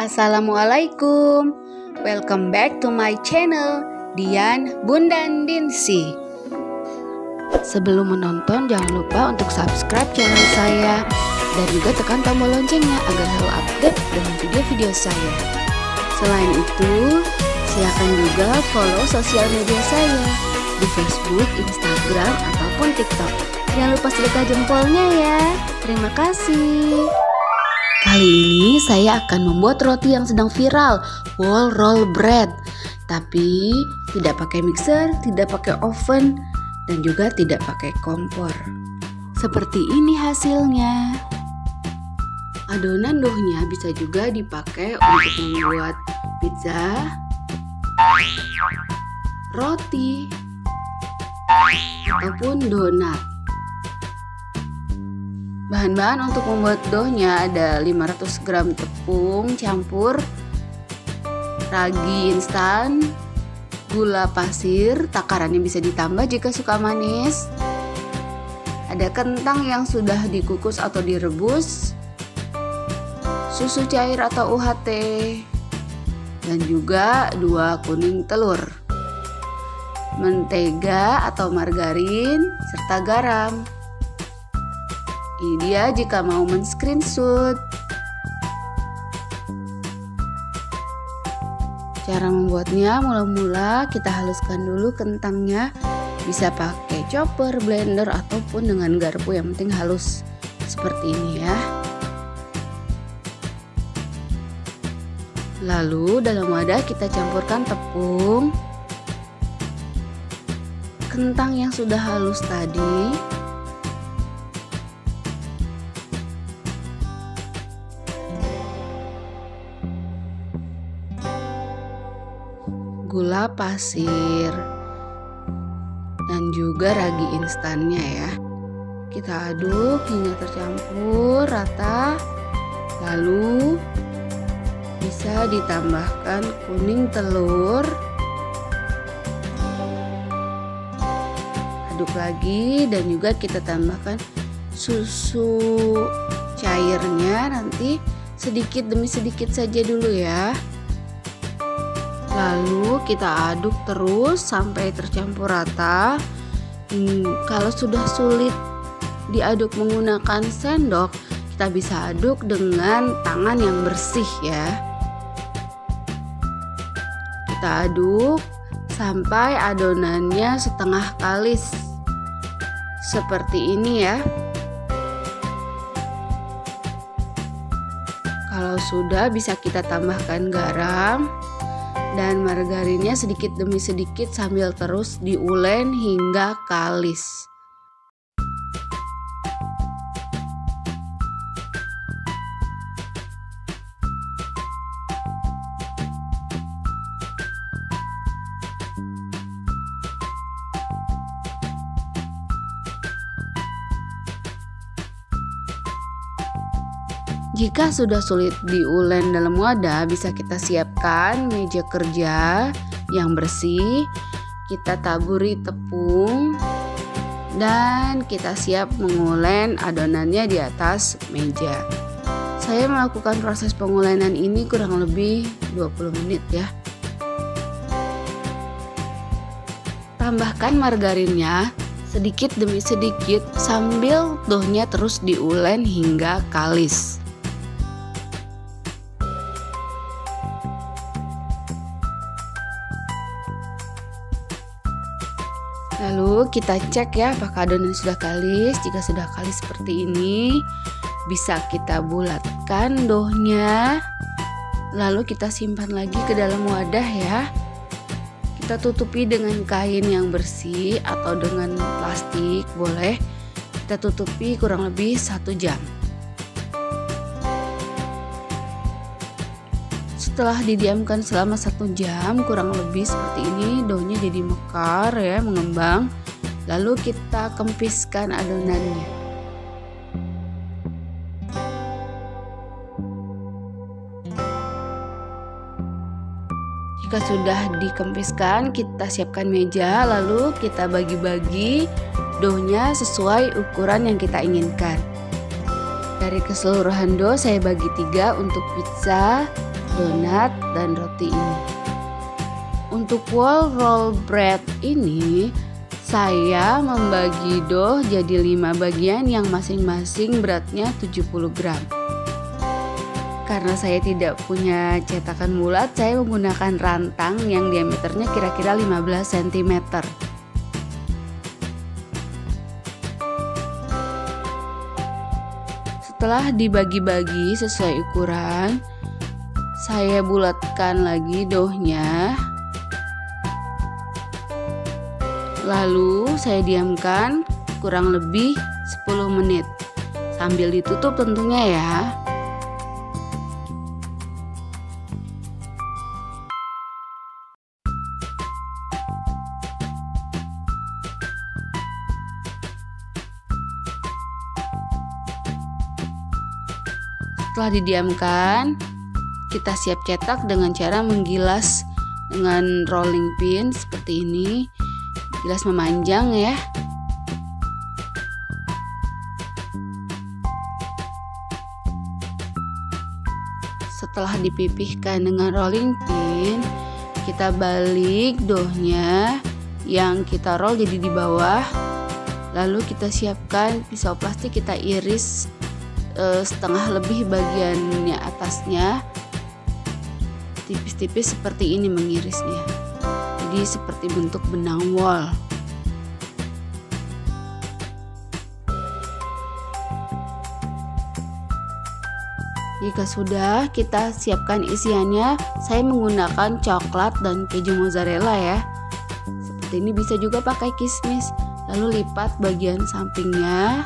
Assalamualaikum. Welcome back to my channel Dian Bundan Dinsi. Sebelum menonton jangan lupa untuk subscribe channel saya dan juga tekan tombol loncengnya agar selalu update dengan video-video saya. Selain itu, silakan juga follow sosial media saya di Facebook, Instagram, ataupun TikTok. Jangan lupa sedekah jempolnya ya. Terima kasih. Kali ini saya akan membuat roti yang sedang viral, wall roll bread. Tapi tidak pakai mixer, tidak pakai oven, dan juga tidak pakai kompor. Seperti ini hasilnya. Adonan doughnya bisa juga dipakai untuk membuat pizza, roti, ataupun donat. Bahan-bahan untuk membuat doughnya ada 500 gram tepung campur, ragi instan, gula pasir, takarannya bisa ditambah jika suka manis. Ada kentang yang sudah dikukus atau direbus, susu cair atau UHT, dan juga 2 kuning telur, mentega atau margarin, serta garam. Ini dia jika mau men-screenshot. Cara membuatnya, mula-mula kita haluskan dulu kentangnya. Bisa pakai chopper, blender, ataupun dengan garpu, yang penting halus seperti ini ya. Lalu dalam wadah kita campurkan tepung, kentang yang sudah halus tadi, gula pasir, dan juga ragi instannya ya. Kita aduk hingga tercampur rata. Lalu bisa ditambahkan kuning telur. Aduk lagi dan juga kita tambahkan susu cairnya, nanti sedikit demi sedikit saja dulu ya. Lalu kita aduk terus sampai tercampur rata. Kalau sudah sulit diaduk menggunakan sendok, kita bisa aduk dengan tangan yang bersih ya. Kita aduk sampai adonannya setengah kalis seperti ini ya. Kalau sudah, bisa kita tambahkan garam dan margarinnya sedikit demi sedikit sambil terus diulen hingga kalis. Jika sudah sulit diulen dalam wadah, bisa kita siapkan meja kerja yang bersih. Kita taburi tepung dan kita siap mengulen adonannya di atas meja. Saya melakukan proses pengulenan ini kurang lebih 20 menit ya. Tambahkan margarinnya sedikit demi sedikit sambil doughnya terus diulen hingga kalis. Lalu kita cek ya apakah adonan sudah kalis. Jika sudah kalis seperti ini, bisa kita bulatkan doughnya. Lalu kita simpan lagi ke dalam wadah ya. Kita tutupi dengan kain yang bersih atau dengan plastik boleh. Kita tutupi kurang lebih 1 jam. Setelah didiamkan selama 1 jam kurang lebih seperti ini, doughnya jadi mekar ya, mengembang. Lalu kita kempiskan adonannya. Jika sudah dikempiskan, kita siapkan meja. Lalu kita bagi-bagi doughnya sesuai ukuran yang kita inginkan. Dari keseluruhan dough saya bagi 3 untuk pizza, donat, dan roti ini. Untuk whole roll bread ini saya membagi dough jadi 5 bagian yang masing-masing beratnya 70 gram. Karena saya tidak punya cetakan bulat, saya menggunakan rantang yang diameternya kira-kira 15 cm. Setelah dibagi-bagi sesuai ukuran, saya bulatkan lagi doughnya. Lalu saya diamkan kurang lebih 10 menit sambil ditutup tentunya ya. Setelah didiamkan, kita siap cetak dengan cara menggilas dengan rolling pin seperti ini. Gilas memanjang ya. Setelah dipipihkan dengan rolling pin, kita balik doughnya yang kita roll jadi di bawah. Lalu kita siapkan pisau plastik, kita iris setengah lebih bagiannya atasnya, tipis-tipis seperti ini mengirisnya. Jadi seperti bentuk benang wol. Jika sudah, kita siapkan isiannya. Saya menggunakan coklat dan keju mozzarella ya. Seperti ini, bisa juga pakai kismis. Lalu lipat bagian sampingnya.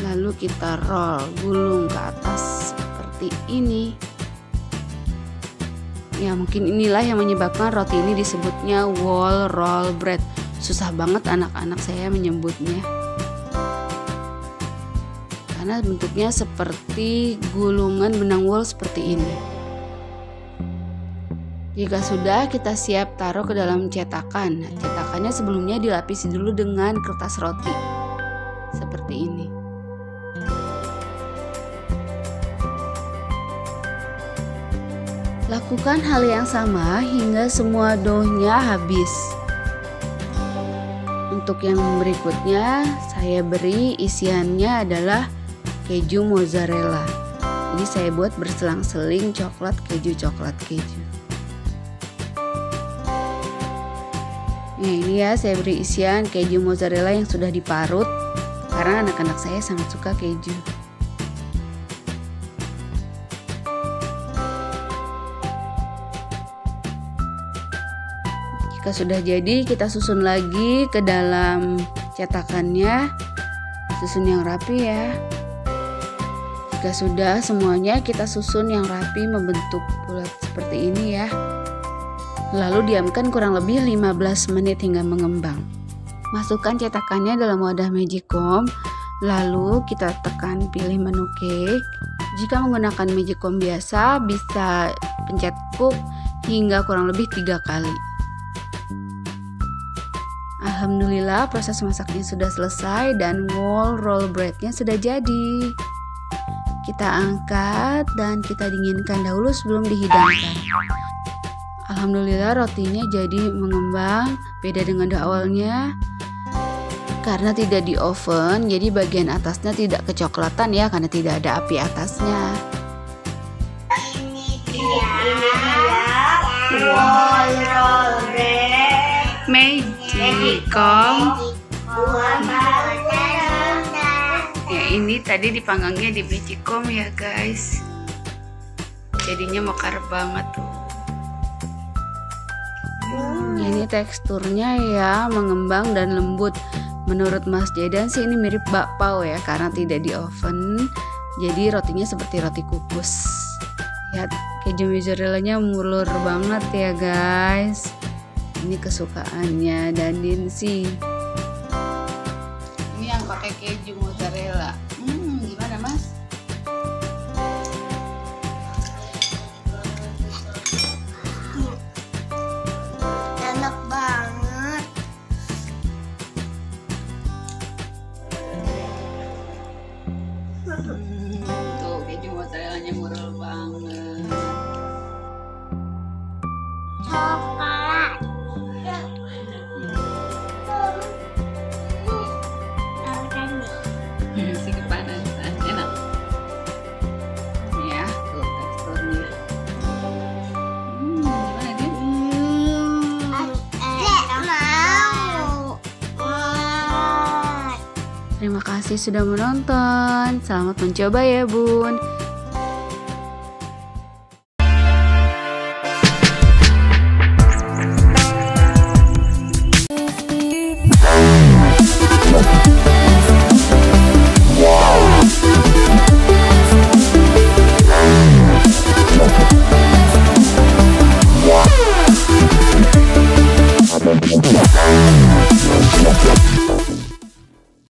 Lalu kita roll, gulung ke atas seperti ini. Ya, mungkin inilah yang menyebabkan roti ini disebutnya whole roll bread. Susah banget anak-anak saya menyebutnya, karena bentuknya seperti gulungan benang wol seperti ini. Jika sudah, kita siap taruh ke dalam cetakan. Nah, cetakannya sebelumnya dilapisi dulu dengan kertas roti seperti ini. Lakukan hal yang sama hingga semua doughnya habis. Untuk yang berikutnya, saya beri isiannya adalah keju mozzarella. Jadi saya buat berselang-seling coklat keju. Nah, ini ya, saya beri isian keju mozzarella yang sudah diparut karena anak-anak saya sangat suka keju. Jika sudah jadi, kita susun lagi ke dalam cetakannya. Susun yang rapi ya. Jika sudah semuanya, kita susun yang rapi membentuk bulat seperti ini ya. Lalu diamkan kurang lebih 15 menit hingga mengembang. Masukkan cetakannya dalam wadah magicom. Lalu kita tekan pilih menu cake. Jika menggunakan magicom biasa, bisa pencet cook hingga kurang lebih 3 kali. Alhamdulillah, proses masaknya sudah selesai dan whole roll breadnya sudah jadi. Kita angkat dan kita dinginkan dahulu sebelum dihidangkan. Alhamdulillah, rotinya jadi mengembang, beda dengan awalnya. Karena tidak di oven, jadi bagian atasnya tidak kecoklatan ya, karena tidak ada api atasnya. Ini dia whole roll bread Magicom. Ya, ini tadi dipanggangnya di magicom ya guys. Jadinya mekar banget tuh. Ini teksturnya ya mengembang dan lembut. Menurut Mas Jedan sih ini mirip bakpao ya, karena tidak di oven. Jadi rotinya seperti roti kukus. Lihat keju mozzarellanya mulur banget ya guys. Ini kesukaannya dan Dinsi. Ini yang pakai keju mozzarella. Gimana Mas? enak banget. coklat. Tahu kan nih? Si kepanasan, enak. Ya, tuh teksturnya. Gimana Din? Mau. Terima kasih sudah menonton. Selamat mencoba ya Bun. Wow.